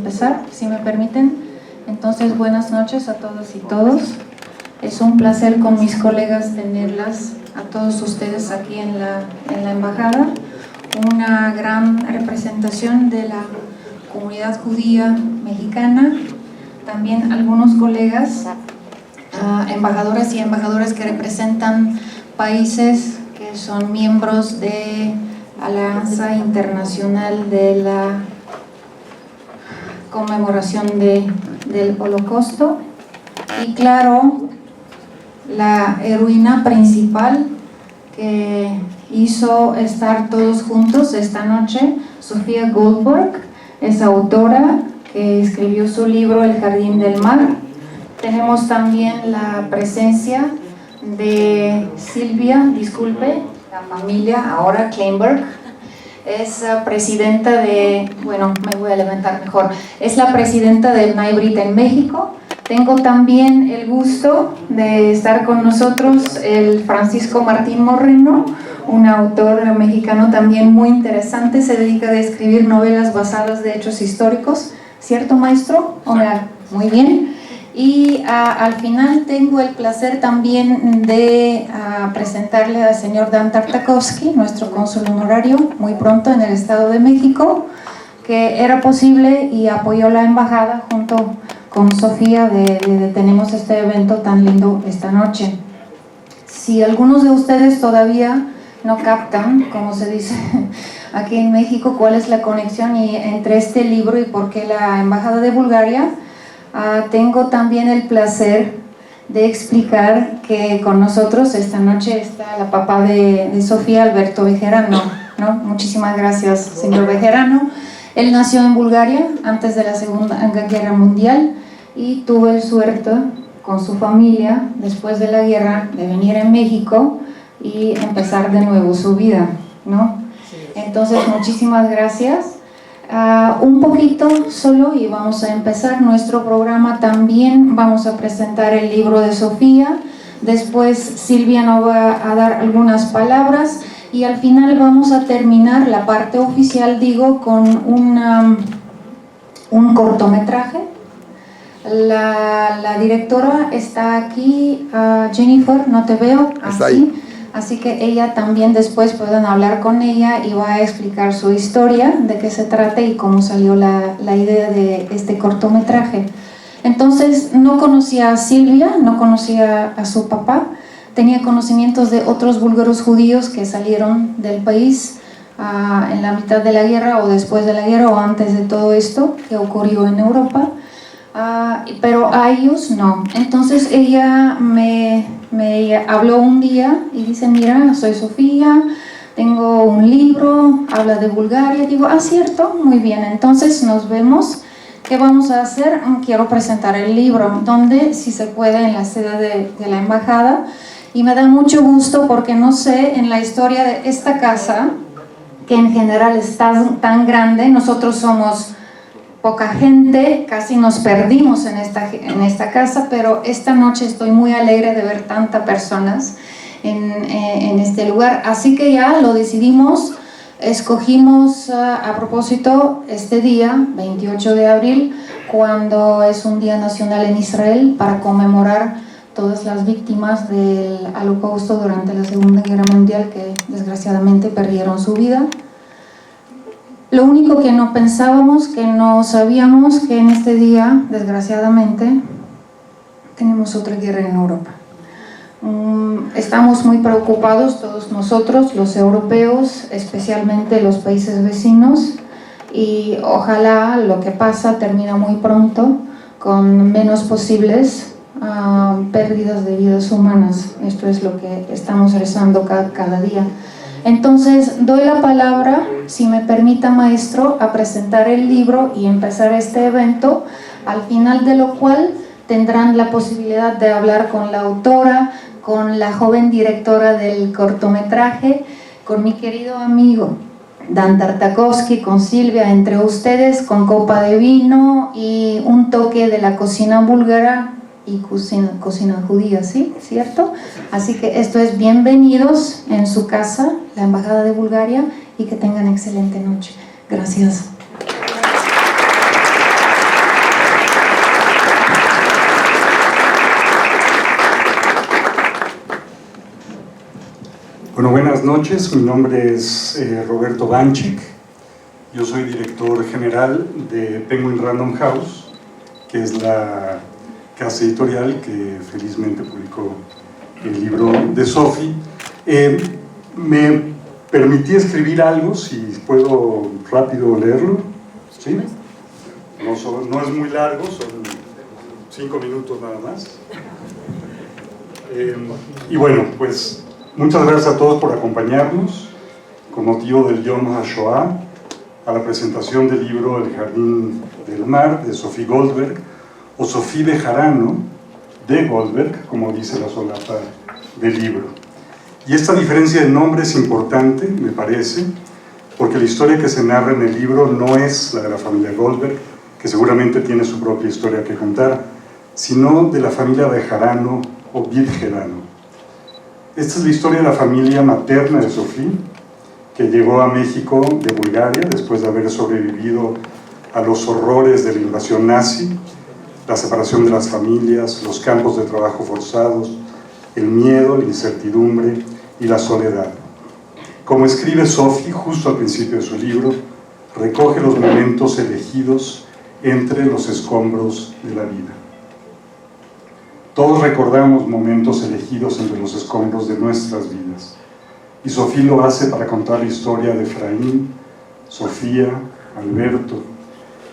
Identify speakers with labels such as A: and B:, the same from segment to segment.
A: empezar, si me permiten. Entonces, buenas noches a todas y todos. Es un placer con mis colegas tenerlas a todos ustedes aquí en la embajada. Una gran representación de la comunidad judía mexicana. También algunos colegas, embajadoras y embajadoras que representan países que son miembros de Alianza Internacional de la Conmemoración del Holocausto. Y claro, la heroína principal que hizo estar todos juntos esta noche, Sofía Goldberg, es autora que escribió su libro El Jardín del Mar. Tenemos también la presencia de Silvia, disculpe, la familia ahora Kleinberg, es presidenta de, bueno, me voy a levantar mejor, es la presidenta del Maibrit en México. Tengo también el gusto de estar con nosotros el Francisco Martín Moreno, un autor mexicano también muy interesante, se dedica a escribir novelas basadas de hechos históricos, ¿cierto, maestro? Hola, muy bien. Y al final tengo el placer también de presentarle al señor Dan Tartakovsky, nuestro cónsul honorario, muy pronto en el Estado de México, que era posible y apoyó la embajada junto con Sofía de tenemos este evento tan lindo esta noche. Si algunos de ustedes todavía no captan, como se dice aquí en México, cuál es la conexión entre este libro y por qué la embajada de Bulgaria, tengo también el placer de explicar que con nosotros esta noche está la papá de Sofía, Alberto Bejerano, ¿no? Muchísimas gracias, señor Bejerano. Él nació en Bulgaria antes de la Segunda Guerra Mundial y tuvo el suerte con su familia después de la guerra de venir en México y empezar de nuevo su vida, ¿no? Entonces, muchísimas gracias. Un poquito solo y vamos a empezar nuestro programa. También vamos a presentar el libro de Sofía, después Silvia nos va a dar algunas palabras y al final vamos a terminar la parte oficial, digo, con un cortometraje. La directora está aquí, Jennifer, no te veo,
B: está ahí.
A: Así que ella también después pueden hablar con ella y va a explicar su historia, de qué se trata y cómo salió la idea de este cortometraje. Entonces no conocía a Silvia, no conocía a su papá, tenía conocimientos de otros búlgaros judíos que salieron del país en la mitad de la guerra o después de la guerra o antes de todo esto que ocurrió en Europa. Pero a ellos no. Entonces ella me habló un día y dice, mira, soy Sofía, tengo un libro, habla de Bulgaria. Digo, cierto, muy bien, entonces nos vemos. ¿Qué vamos a hacer? Quiero presentar el libro, donde si se puede en la sede de la embajada. Y me da mucho gusto porque no sé, en la historia de esta casa, que en general es tan grande, nosotros somos poca gente, casi nos perdimos en esta casa, pero esta noche estoy muy alegre de ver tantas personas en este lugar, así que ya lo decidimos, escogimos a propósito este día, 28 de abril, cuando es un día nacional en Israel para conmemorar todas las víctimas del Holocausto durante la Segunda Guerra Mundial que desgraciadamente perdieron su vida. Lo único que no pensábamos, que no sabíamos, que en este día, desgraciadamente, tenemos otra guerra en Europa. Estamos muy preocupados todos nosotros, los europeos, especialmente los países vecinos, y ojalá lo que pasa termine muy pronto, con menos posibles pérdidas de vidas humanas. Esto es lo que estamos rezando cada día. Entonces doy la palabra, si me permita, maestro, a presentar el libro y empezar este evento, al final de lo cual tendrán la posibilidad de hablar con la autora, con la joven directora del cortometraje, con mi querido amigo Dan Tartakovsky, con Silvia, entre ustedes, con copa de vino y un toque de la cocina búlgara y cocina judía, ¿sí? ¿Cierto? Así que esto es bienvenidos en su casa, la Embajada de Bulgaria, y que tengan excelente noche. Gracias.
B: Bueno, buenas noches. Mi nombre es Roberto Banchik. Yo soy director general de Penguin Random House, que es la casa editorial que felizmente publicó el libro de Sophie. Me permití escribir algo, si puedo rápido leerlo. ¿Sí? No es muy largo, son 5 minutos nada más. Y bueno, pues muchas gracias a todos por acompañarnos con motivo del Yom HaShoah a la presentación del libro El Jardín del Mar de Sophie Goldberg, o Sophie Bejarano de Goldberg, como dice la solapa del libro. Y esta diferencia de nombre es importante, me parece, porque la historia que se narra en el libro no es la de la familia Goldberg, que seguramente tiene su propia historia que contar, sino de la familia Bejarano o Bidgerano. Esta es la historia de la familia materna de Sophie, que llegó a México de Bulgaria después de haber sobrevivido a los horrores de la invasión nazi, la separación de las familias, los campos de trabajo forzados, el miedo, la incertidumbre y la soledad. Como escribe Sophie justo al principio de su libro, recoge los momentos elegidos entre los escombros de la vida. Todos recordamos momentos elegidos entre los escombros de nuestras vidas. Y Sophie lo hace para contar la historia de Efraín, Sofía, Alberto.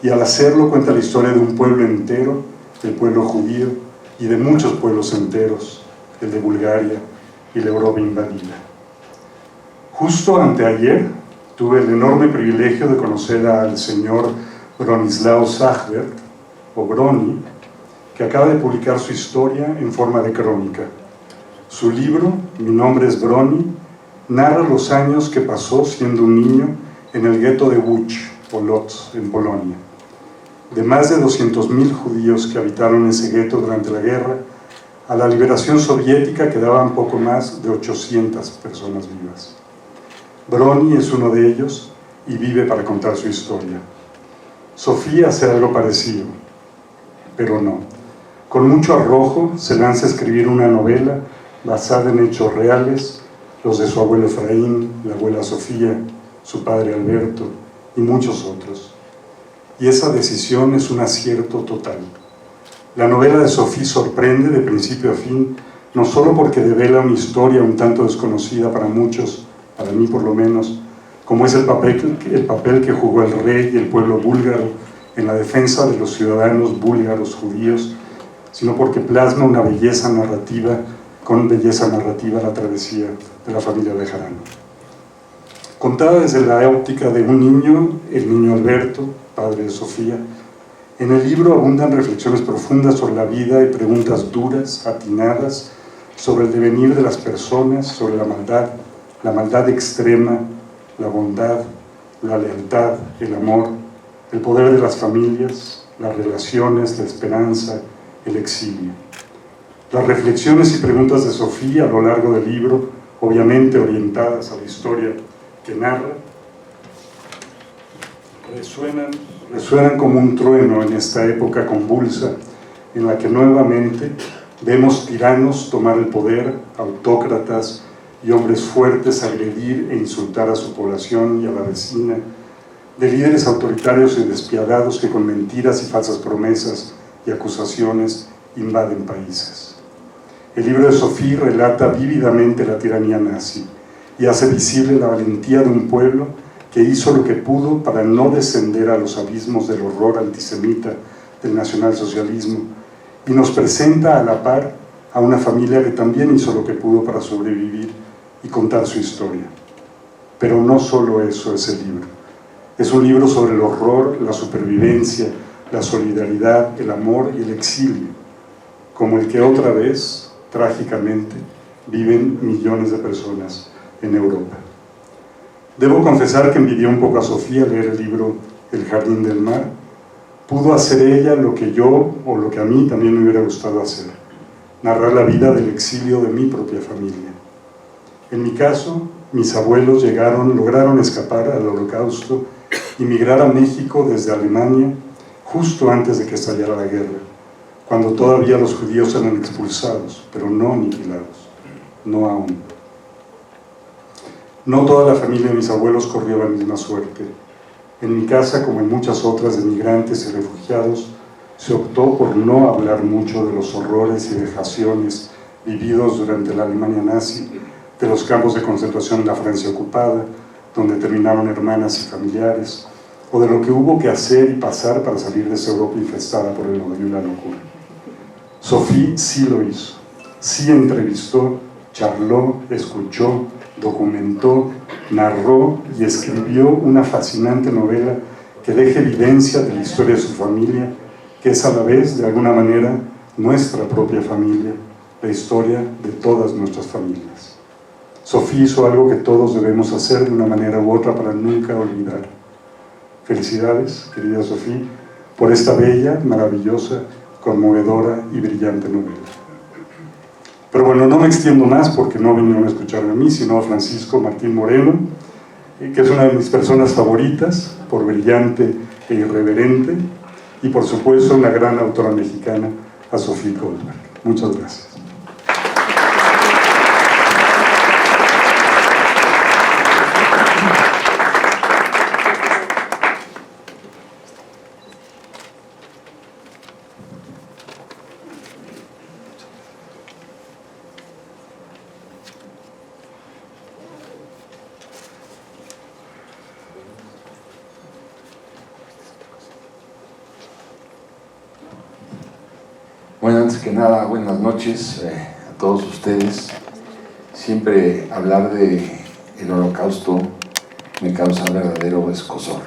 B: Y al hacerlo cuenta la historia de un pueblo entero, el pueblo judío, y de muchos pueblos enteros, el de Bulgaria y la Europa invadida. Justo anteayer tuve el enorme privilegio de conocer al señor Bronislaw Sachbert, o Brony, que acaba de publicar su historia en forma de crónica. Su libro, Mi nombre es Brony, narra los años que pasó siendo un niño en el gueto de Łódź, Polotsk, en Polonia. De más de 200.000 judíos que habitaron ese gueto durante la guerra, a la liberación soviética quedaban poco más de 800 personas vivas. Brony es uno de ellos y vive para contar su historia. Sofía hace algo parecido, pero no. Con mucho arrojo se lanza a escribir una novela basada en hechos reales, los de su abuelo Efraín, la abuela Sofía, su padre Alberto y muchos otros. Y esa decisión es un acierto total. La novela de Sophie sorprende de principio a fin, no solo porque devela una historia un tanto desconocida para muchos, para mí por lo menos, como es el papel que jugó el rey y el pueblo búlgaro en la defensa de los ciudadanos búlgaros judíos, sino porque plasma una belleza narrativa, con belleza narrativa la travesía de la familia Bejarano. Contada desde la óptica de un niño, el niño Alberto, padre de Sofía, en el libro abundan reflexiones profundas sobre la vida y preguntas duras, atinadas, sobre el devenir de las personas, sobre la maldad extrema, la bondad, la lealtad, el amor, el poder de las familias, las relaciones, la esperanza, el exilio. Las reflexiones y preguntas de Sofía a lo largo del libro, obviamente orientadas a la historia que narra, resuenan como un trueno en esta época convulsa en la que nuevamente vemos tiranos tomar el poder, autócratas y hombres fuertes agredir e insultar a su población y a la vecina, de líderes autoritarios y despiadados que con mentiras y falsas promesas y acusaciones invaden países. El libro de Sophie relata vívidamente la tiranía nazi y hace visible la valentía de un pueblo que hizo lo que pudo para no descender a los abismos del horror antisemita del nacionalsocialismo, y nos presenta a la par a una familia que también hizo lo que pudo para sobrevivir y contar su historia. Pero no solo eso es el libro. Es un libro sobre el horror, la supervivencia, la solidaridad, el amor y el exilio, como el que otra vez, trágicamente, viven millones de personas en Europa. Debo confesar que envidié un poco a Sofía al leer el libro El Jardín del Mar. Pudo hacer ella lo que yo, o lo que a mí también me hubiera gustado hacer, narrar la vida del exilio de mi propia familia. En mi caso, mis abuelos lograron escapar al Holocausto y migrar a México desde Alemania justo antes de que estallara la guerra, cuando todavía los judíos eran expulsados, pero no aniquilados, no aún. No toda la familia de mis abuelos corrió la misma suerte. En mi casa, como en muchas otras de migrantes y refugiados, se optó por no hablar mucho de los horrores y vejaciones vividos durante la Alemania nazi, de los campos de concentración en la Francia ocupada, donde terminaron hermanas y familiares, o de lo que hubo que hacer y pasar para salir de esa Europa infestada por el odio y la locura. Sophie sí lo hizo, sí entrevistó, charló, escuchó, documentó, narró y escribió una fascinante novela que deja evidencia de la historia de su familia, que es a la vez, de alguna manera, nuestra propia familia, la historia de todas nuestras familias. Sophie hizo algo que todos debemos hacer de una manera u otra para nunca olvidar. Felicidades, querida Sophie, por esta bella, maravillosa, conmovedora y brillante novela. Pero bueno, no me extiendo más porque no vinieron a escucharme a mí, sino a Francisco Martín Moreno, que es una de mis personas favoritas, por brillante e irreverente, y por supuesto una gran autora mexicana, a Sophie Goldberg. Muchas gracias.
C: Bueno, antes que nada, buenas noches a todos ustedes. Siempre hablar de el Holocausto me causa verdadero escozor.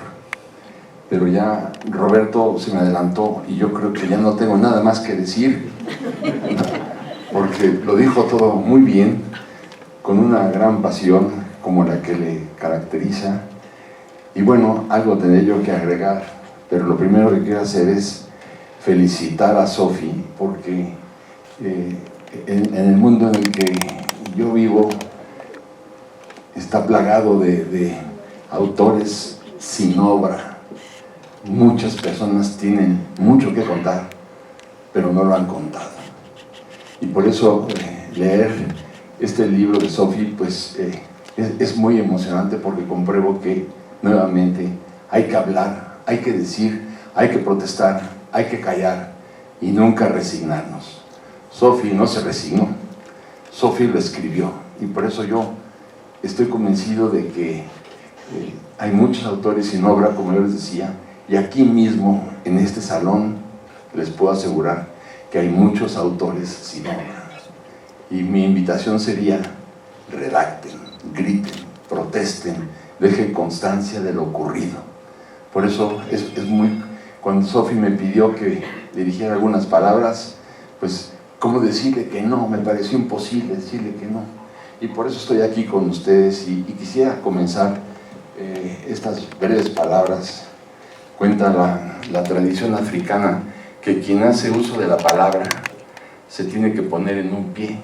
C: Pero ya Roberto se me adelantó y yo creo que ya no tengo nada más que decir, porque lo dijo todo muy bien, con una gran pasión como la que le caracteriza. Y bueno, algo tendré yo que agregar, pero lo primero que quiero hacer es felicitar a Sophie, porque en el mundo en el que yo vivo está plagado de autores sin obra. Muchas personas tienen mucho que contar, pero no lo han contado. Y por eso leer este libro de Sophie pues, es muy emocionante, porque compruebo que nuevamente hay que hablar, hay que decir, hay que protestar, hay que callar y nunca resignarnos. Sophie no se resignó, Sophie lo escribió, y por eso yo estoy convencido de que hay muchos autores sin obra, como yo les decía, y aquí mismo, en este salón, les puedo asegurar que hay muchos autores sin obra. Y mi invitación sería: redacten, griten, protesten, dejen constancia de lo ocurrido. Por eso es muy... Cuando Sophie me pidió que dirigiera algunas palabras, pues, ¿cómo decirle que no? Me pareció imposible decirle que no. Y por eso estoy aquí con ustedes y quisiera comenzar estas breves palabras. Cuenta la tradición africana que quien hace uso de la palabra se tiene que poner en un pie,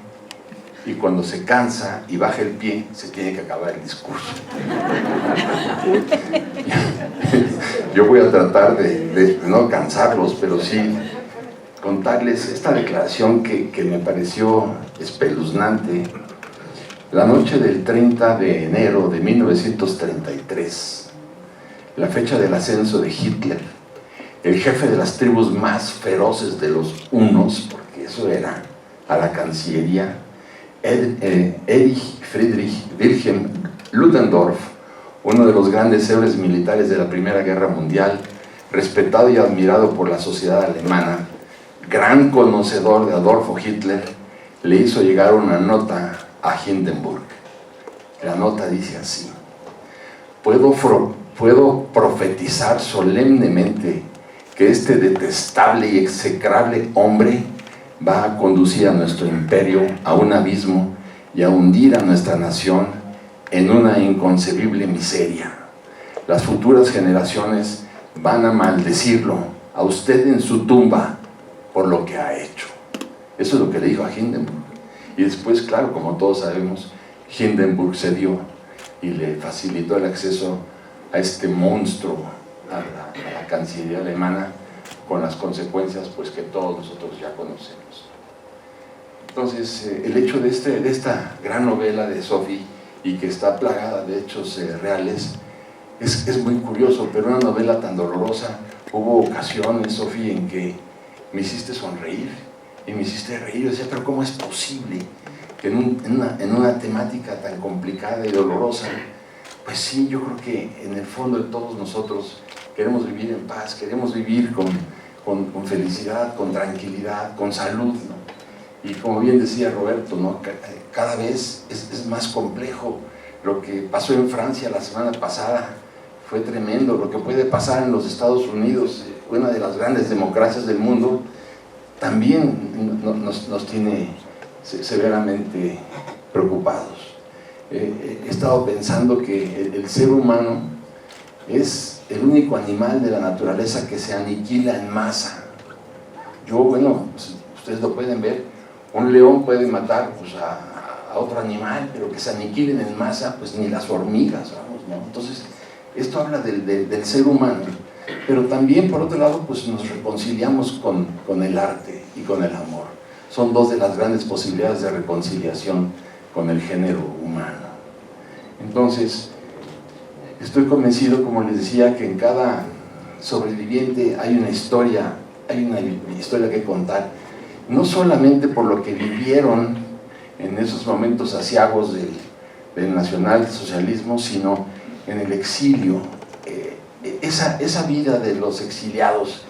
C: y cuando se cansa y baja el pie, se tiene que acabar el discurso. Yo voy a tratar de no cansarlos, pero sí contarles esta declaración que me pareció espeluznante. La noche del 30 de enero de 1933, la fecha del ascenso de Hitler, el jefe de las tribus más feroces de los hunos, porque eso era, a la Cancillería, Erich Friedrich Wilhelm Ludendorff, uno de los grandes héroes militares de la Primera Guerra Mundial, respetado y admirado por la sociedad alemana, gran conocedor de Adolfo Hitler, le hizo llegar una nota a Hindenburg. La nota dice así: puedo profetizar solemnemente que este detestable y execrable hombre va a conducir a nuestro imperio a un abismo y a hundir a nuestra nación en una inconcebible miseria. Las futuras generaciones van a maldecirlo a usted en su tumba por lo que ha hecho. Eso es lo que le dijo a Hindenburg. Y después, claro, como todos sabemos, Hindenburg cedió y le facilitó el acceso a este monstruo, a la Cancillería alemana, con las consecuencias pues, que todos nosotros ya conocemos. Entonces, el hecho de esta gran novela de Sophie y que está plagada de hechos reales, es muy curioso, pero una novela tan dolorosa. Hubo ocasiones, Sofía, en que me hiciste sonreír y me hiciste reír. Yo decía, pero ¿cómo es posible que en una temática tan complicada y dolorosa? Pues sí, yo creo que en el fondo de todos nosotros queremos vivir en paz, queremos vivir con felicidad, con tranquilidad, con salud, ¿no? Y como bien decía Roberto, ¿no? Cada vez es más complejo. Lo que pasó en Francia la semana pasada fue tremendo. Lo que puede pasar en los Estados Unidos, una de las grandes democracias del mundo, también nos tiene severamente preocupados. He estado pensando que el ser humano es el único animal de la naturaleza que se aniquila en masa. Bueno, pues, ustedes lo pueden ver, un león puede matar pues, a otro animal, pero que se aniquilen en masa, pues ni las hormigas, vamos, ¿no? Entonces, esto habla del ser humano, pero también, por otro lado, pues nos reconciliamos con el arte y con el amor. Son dos de las grandes posibilidades de reconciliación con el género humano. Entonces, estoy convencido, como les decía, que en cada sobreviviente hay una historia que contar, no solamente por lo que vivieron en esos momentos aciagos del nacionalsocialismo, sino en el exilio, esa vida de los exiliados,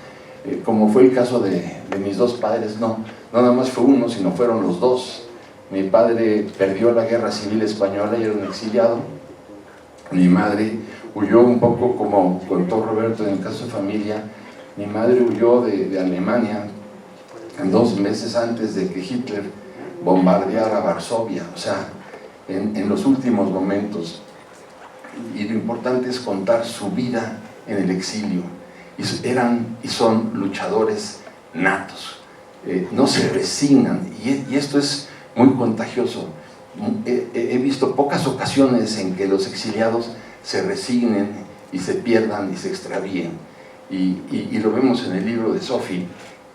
C: como fue el caso de mis dos padres. No nada más fue uno, sino fueron los dos. Mi padre perdió la guerra civil española y era un exiliado. Mi madre huyó un poco, como contó Roberto en el caso de familia. Mi madre huyó de Alemania 2 meses antes de que Hitler bombardeara Varsovia, o sea, en los últimos momentos. Y lo importante es contar su vida en el exilio. Eran y son luchadores natos, no se resignan, y esto es muy contagioso. He visto pocas ocasiones en que los exiliados se resignen y se pierdan y se extravíen, y lo vemos en el libro de Sophie,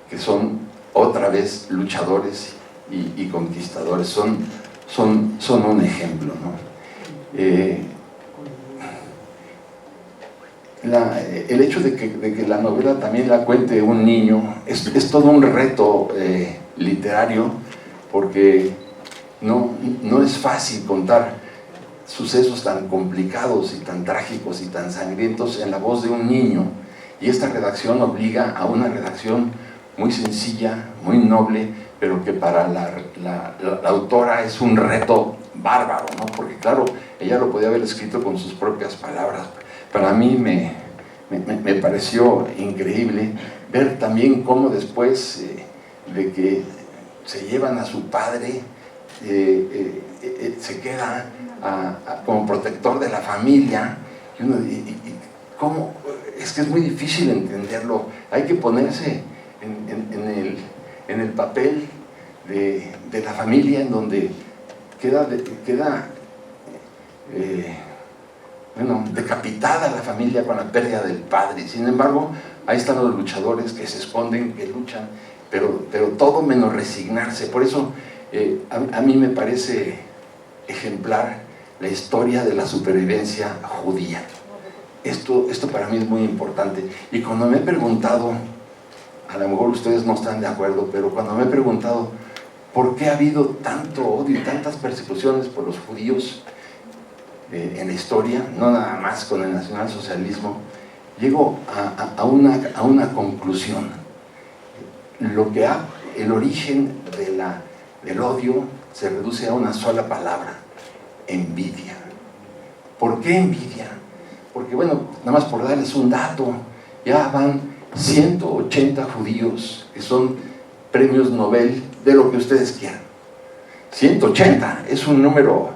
C: que son otra vez luchadores y conquistadores, son un ejemplo, ¿no? El hecho de que la novela también la cuente un niño es todo un reto literario, porque no es fácil contar sucesos tan complicados y tan trágicos y tan sangrientos en la voz de un niño, y esta redacción obliga a una redacción muy sencilla, muy noble, pero que para la autora es un reto bárbaro, ¿no? Porque claro, ella lo podía haber escrito con sus propias palabras. Para mí me pareció increíble ver también cómo después de que se llevan a su padre, se queda como protector de la familia, y cómo, es que es muy difícil entenderlo. Hay que ponerse en el papel de la familia, en donde queda decapitada la familia con la pérdida del padre. Sin embargo, ahí están los luchadores que se esconden, que luchan, pero todo menos resignarse. Por eso a mí me parece ejemplar la historia de la supervivencia judía. Esto para mí es muy importante. Y cuando me he preguntado, a lo mejor ustedes no están de acuerdo, pero cuando me he preguntado por qué ha habido tanto odio y tantas persecuciones por los judíos en la historia, no nada más con el nacionalsocialismo, llego a una conclusión. El origen del odio se reduce a una sola palabra: envidia. ¿Por qué envidia? Porque, bueno, nada más por darles un dato, ya van 180 judíos que son premios Nobel de lo que ustedes quieran. 180 es un número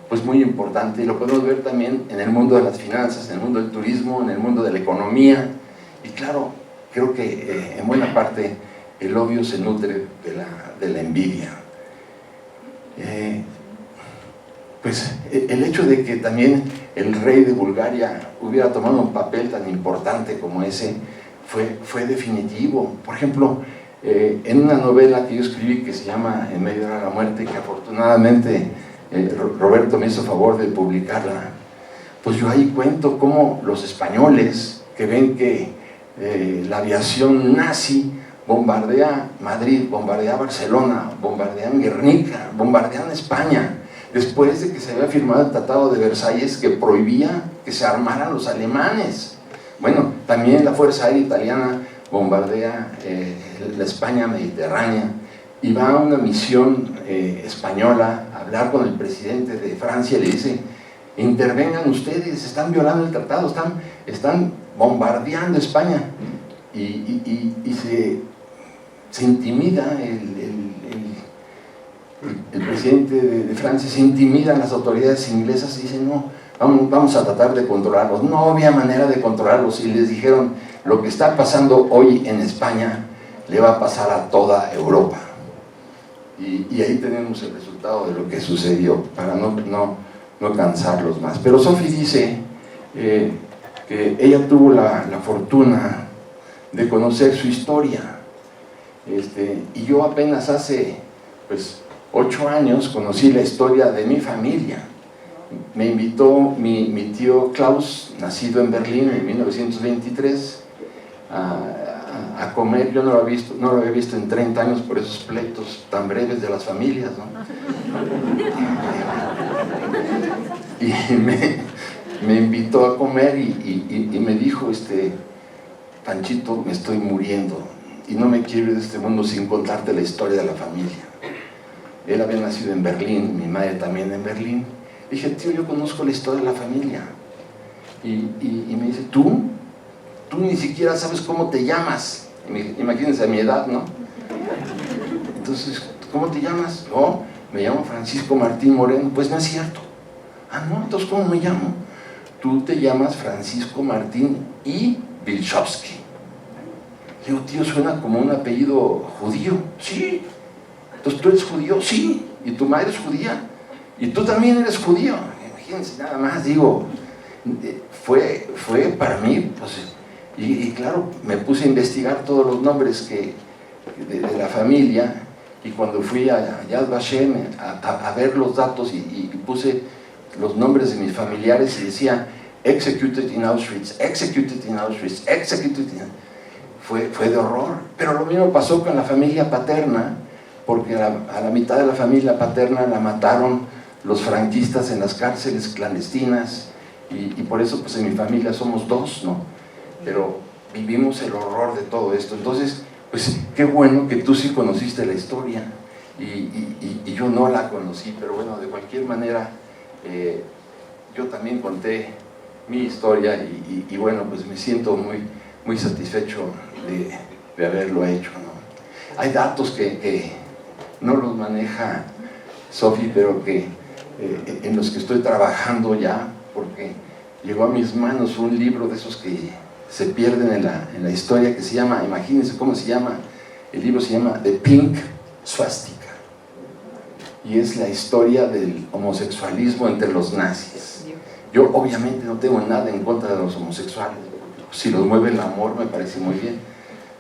C: pues muy importante, y lo podemos ver también en el mundo de las finanzas, en el mundo del turismo, en el mundo de la economía. Y claro, creo que en buena parte el odio se nutre de la envidia. Pues el hecho de que también el rey de Bulgaria hubiera tomado un papel tan importante como ese fue definitivo. Por ejemplo, en una novela que yo escribí que se llama En medio de la muerte, que afortunadamente Roberto me hizo favor de publicarla, pues yo ahí cuento cómo los españoles que ven que la aviación nazi bombardea Madrid, bombardea Barcelona, bombardean Guernica, bombardean España, después de que se había firmado el Tratado de Versalles que prohibía que se armaran los alemanes. Bueno, también la Fuerza Aérea Italiana bombardea la España mediterránea, y va a una misión española a hablar con el presidente de Francia y le dice: intervengan ustedes, están violando el tratado, están bombardeando España. Y se intimida el presidente de Francia, se intimidan las autoridades inglesas y dicen: no, vamos a tratar de controlarlos. No había manera de controlarlos, y les dijeron: lo que está pasando hoy en España le va a pasar a toda Europa. Y ahí tenemos el resultado de lo que sucedió, para no cansarlos más. Pero Sophie dice que ella tuvo la fortuna de conocer su historia, y yo apenas hace 8 años conocí la historia de mi familia. Me invitó mi tío Klaus, nacido en Berlín en 1923, a comer. Yo no lo había visto en 30 años por esos pleitos tan breves de las familias, ¿no? Y me invitó a comer y me dijo: Panchito, me estoy muriendo y no me quiero ir de este mundo sin contarte la historia de la familia. Él había nacido en Berlín, mi madre también en Berlín. Dije: tío, yo conozco la historia de la familia. Y me dice: ¿tú ni siquiera sabes cómo te llamas? Imagínense a mi edad, ¿no? Entonces, ¿cómo te llamas? Oh, me llamo Francisco Martín Moreno. Pues no es cierto. Ah, no, entonces ¿cómo me llamo? Tú te llamas Francisco Martín y Wilczowski. Le digo: tío, suena como un apellido judío. Sí. Entonces, ¿tú eres judío? Sí. ¿Y tu madre es judía? ¿Y tú también eres judío? Imagínense nada más, digo, fue para mí, y claro, me puse a investigar todos los nombres de la familia, y cuando fui a Yad Vashem a ver los datos y puse los nombres de mis familiares y decía: executed in Auschwitz, executed in Auschwitz, executed in... Fue de horror. Pero lo mismo pasó con la familia paterna, porque a la mitad de la familia paterna la mataron los franquistas en las cárceles clandestinas, y por eso en mi familia somos 2, ¿no? Pero vivimos el horror de todo esto. Entonces, qué bueno que tú sí conociste la historia y yo no la conocí, pero bueno, de cualquier manera yo también conté mi historia y bueno, me siento muy satisfecho de haberlo hecho, ¿no? Hay datos que no los maneja Sophie, pero en los que estoy trabajando ya, porque llegó a mis manos un libro de esos que se pierden en la historia, que se llama, imagínense cómo se llama, el libro se llama The Pink Swastika, y es la historia del homosexualismo entre los nazis. Yo obviamente no tengo nada en contra de los homosexuales, si los mueve el amor me parece muy bien.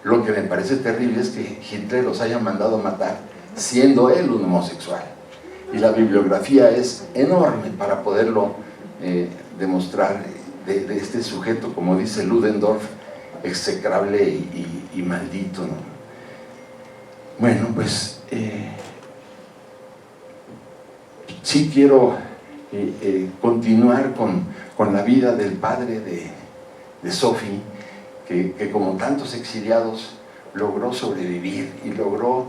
C: Lo que me parece terrible es que Hitler los haya mandado a matar siendo él un homosexual, y la bibliografía es enorme para poderlo demostrar de este sujeto, como dice Ludendorff, execrable y maldito, ¿no? Bueno, sí quiero continuar con la vida del padre de Sophie, que como tantos exiliados logró sobrevivir y logró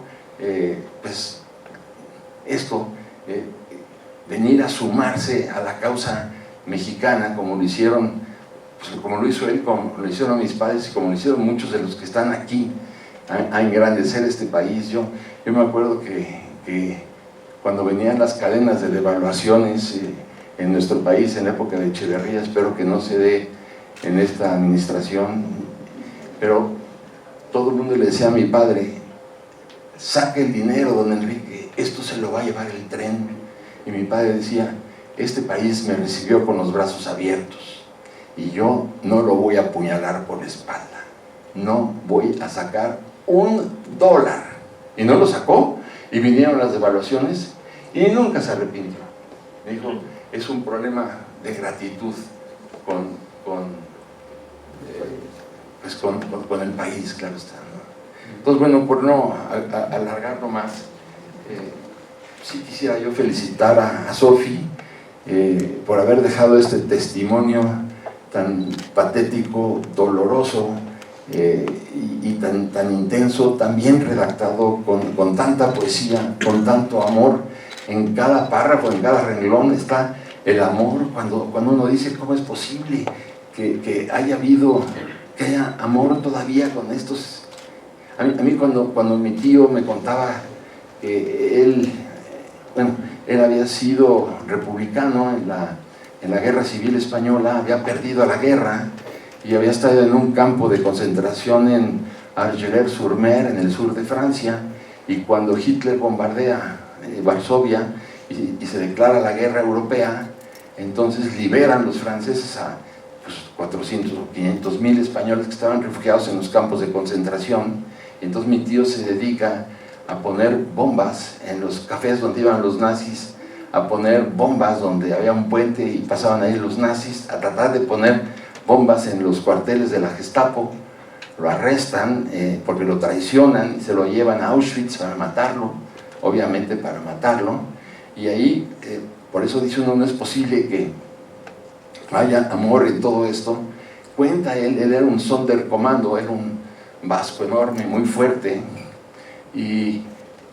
C: venir a sumarse a la causa mexicana, como lo hicieron, como lo hizo él, como lo hicieron mis padres y como lo hicieron muchos de los que están aquí, a engrandecer este país. Yo me acuerdo que cuando venían las cadenas de devaluaciones en nuestro país en la época de Echeverría, espero que no se dé en esta administración, pero todo el mundo le decía a mi padre: saque el dinero, don Enrique, esto se lo va a llevar el tren. Y mi padre decía: este país me recibió con los brazos abiertos y yo no lo voy a apuñalar por la espalda, no voy a sacar $1. Y no lo sacó, y vinieron las devaluaciones y nunca se arrepintió. Me dijo, es un problema de gratitud con el país, claro está, ¿no? Entonces, bueno, por no alargarlo más, sí quisiera yo felicitar a Sofi por haber dejado este testimonio tan patético, doloroso y tan intenso, tan bien redactado, con tanta poesía, con tanto amor. En cada párrafo, en cada renglón está el amor. Cuando uno dice, ¿cómo es posible que haya amor todavía con estos? A mí cuando mi tío me contaba que él había sido republicano en la Guerra Civil Española, había perdido la guerra y había estado en un campo de concentración en Argelès-sur-Mer, en el sur de Francia, y cuando Hitler bombardea Varsovia y se declara la guerra europea, entonces liberan los franceses a 400 o 500 mil españoles que estaban refugiados en los campos de concentración. Entonces mi tío se dedica a poner bombas en los cafés donde iban los nazis, a poner bombas donde había un puente y pasaban ahí los nazis, a tratar de poner bombas en los cuarteles de la Gestapo. Lo arrestan porque lo traicionan y se lo llevan a Auschwitz para matarlo, obviamente para matarlo, y ahí, por eso dice uno, no es posible que haya amor en todo esto. Cuenta él era un Sonderkommando, era un vasco enorme, muy fuerte, y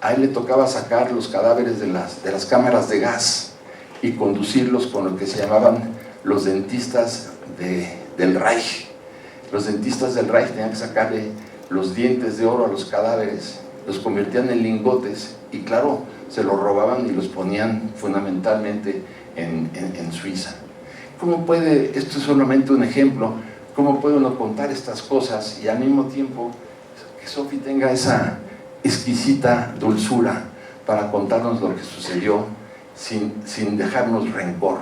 C: a él le tocaba sacar los cadáveres de las cámaras de gas y conducirlos con lo que se llamaban los dentistas del Reich. Los dentistas del Reich tenían que sacarle los dientes de oro a los cadáveres, los convertían en lingotes y claro, se los robaban y los ponían fundamentalmente en Suiza. ¿Cómo puede, esto es solamente un ejemplo, cómo puede uno contar estas cosas y al mismo tiempo que Sofi tenga esa exquisita dulzura para contarnos lo que sucedió sin dejarnos rencor?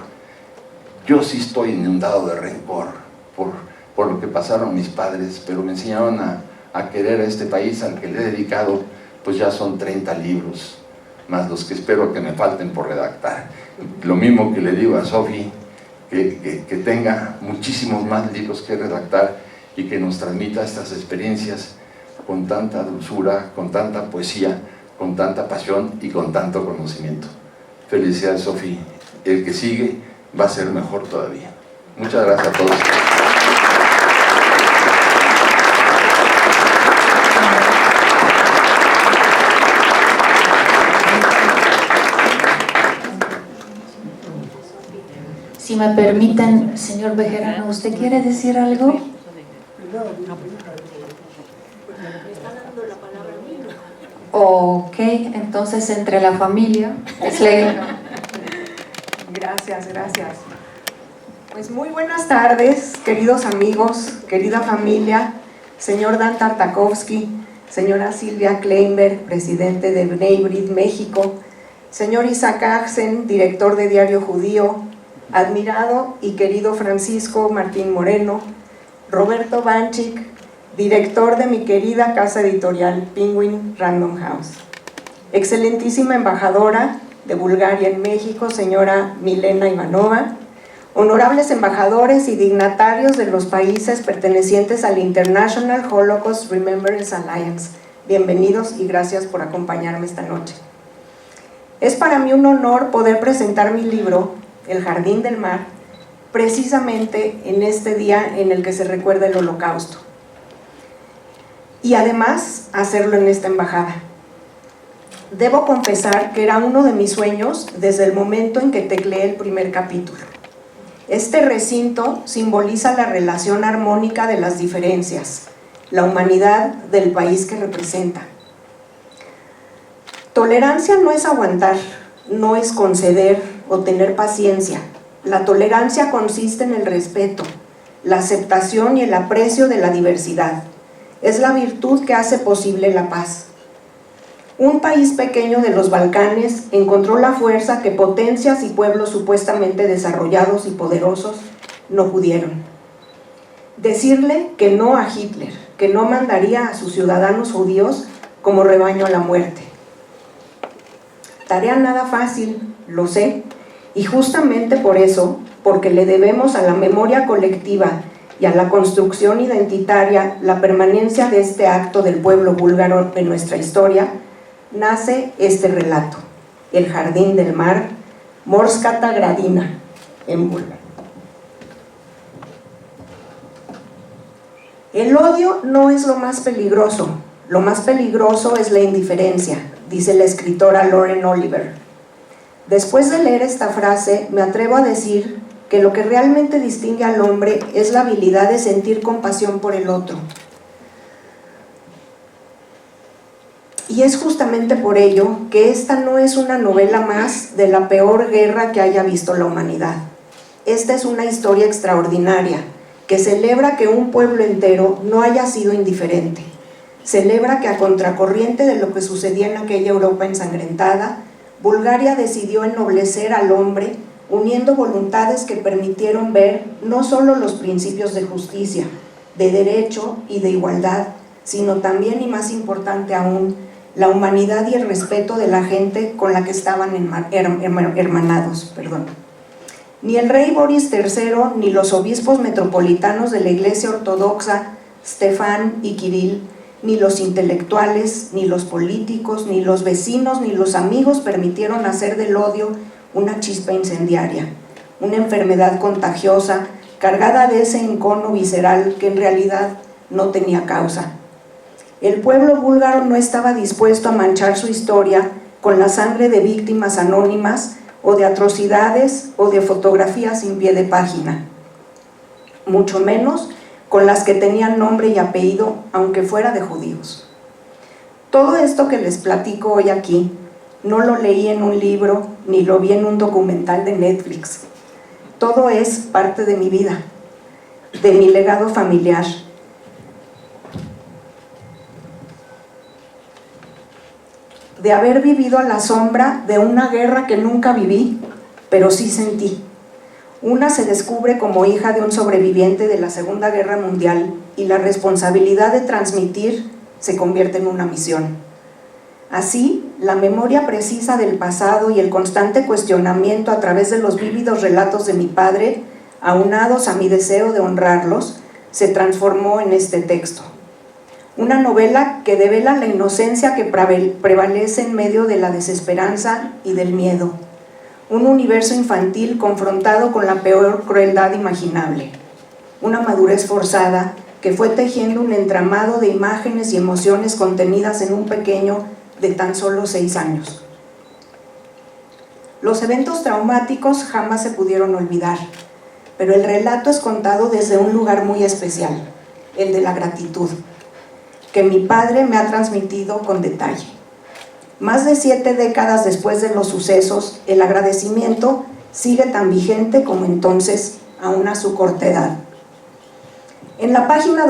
C: Yo sí estoy inundado de rencor por lo que pasaron mis padres, pero me enseñaron a querer a este país al que le he dedicado, pues ya son 30 libros, más los que espero que me falten por redactar. Lo mismo que le digo a Sofi, que tenga muchísimos más libros que redactar y que nos transmita estas experiencias con tanta dulzura, con tanta poesía, con tanta pasión y con tanto conocimiento. Felicidades, Sofi. El que sigue va a ser mejor todavía. Muchas gracias a todos.
A: Si me permiten, señor Bejarano, ¿usted quiere decir algo? Ok, entonces entre la familia es ley.
D: Gracias. Pues muy buenas tardes, queridos amigos, querida familia, señor Dan Tartakovsky, señora Silvia Kleinberg, presidente de Bnei Brit México, señor Isaac Axen, director de Diario Judío, admirado y querido Francisco Martín Moreno, Roberto Banchik, director de mi querida casa editorial Penguin Random House, excelentísima embajadora de Bulgaria en México, señora Milena Ivanova, honorables embajadores y dignatarios de los países pertenecientes al International Holocaust Remembrance Alliance, bienvenidos y gracias por acompañarme esta noche. Es para mí un honor poder presentar mi libro, El Jardín del Mar, precisamente en este día en el que se recuerda el Holocausto. Y además, hacerlo en esta embajada. Debo confesar que era uno de mis sueños desde el momento en que tecleé el primer capítulo. Este recinto simboliza la relación armónica de las diferencias, la humanidad del país que representa. Tolerancia no es aguantar, no es conceder o tener paciencia. La tolerancia consiste en el respeto, la aceptación y el aprecio de la diversidad. Es la virtud que hace posible la paz. Un país pequeño de los Balcanes encontró la fuerza que potencias y pueblos supuestamente desarrollados y poderosos no pudieron. Decirle que no a Hitler, que no mandaría a sus ciudadanos judíos como rebaño a la muerte. Tarea nada fácil, lo sé, Y justamente por eso, porque le debemos a la memoria colectiva y a la construcción identitaria la permanencia de este acto del pueblo búlgaro en nuestra historia, nace este relato, El Jardín del Mar, Morskata Gradina, en búlgaro. El odio no es lo más peligroso es la indiferencia, dice la escritora Lauren Oliver. Después de leer esta frase, me atrevo a decir que lo que realmente distingue al hombre es la habilidad de sentir compasión por el otro. Y es justamente por ello que esta no es una novela más de la peor guerra que haya visto la humanidad. Esta es una historia extraordinaria, que celebra que un pueblo entero no haya sido indiferente. Celebra que a contracorriente de lo que sucedía en aquella Europa ensangrentada, Bulgaria decidió ennoblecer al hombre, uniendo voluntades que permitieron ver no solo los principios de justicia, de derecho y de igualdad, sino también, y más importante aún, la humanidad y el respeto de la gente con la que estaban hermanados. Ni el rey Boris III, ni los obispos metropolitanos de la Iglesia Ortodoxa, Stefan y Kirill, ni los intelectuales, ni los políticos, ni los vecinos, ni los amigos permitieron hacer del odio una chispa incendiaria, una enfermedad contagiosa, cargada de ese encono visceral que en realidad no tenía causa. El pueblo búlgaro no estaba dispuesto a manchar su historia con la sangre de víctimas anónimas o de atrocidades o de fotografías sin pie de página, mucho menos con las que tenían nombre y apellido, aunque fuera de judíos. Todo esto que les platico hoy aquí, no lo leí en un libro, ni lo vi en un documental de Netflix. Todo es parte de mi vida, de mi legado familiar. De haber vivido a la sombra de una guerra que nunca viví, pero sí sentí. Una se descubre como hija de un sobreviviente de la Segunda Guerra Mundial y la responsabilidad de transmitir se convierte en una misión. Así, la memoria precisa del pasado y el constante cuestionamiento a través de los vívidos relatos de mi padre, aunados a mi deseo de honrarlos, se transformó en este texto. Una novela que devela la inocencia que prevalece en medio de la desesperanza y del miedo. Un universo infantil confrontado con la peor crueldad imaginable. Una madurez forzada que fue tejiendo un entramado de imágenes y emociones contenidas en un pequeño de tan solo 6 años. Los eventos traumáticos jamás se pudieron olvidar, pero el relato es contado desde un lugar muy especial, el de la gratitud, que mi padre me ha transmitido con detalle. Más de 7 décadas después de los sucesos, el agradecimiento sigue tan vigente como entonces, aún a su corta edad. En la página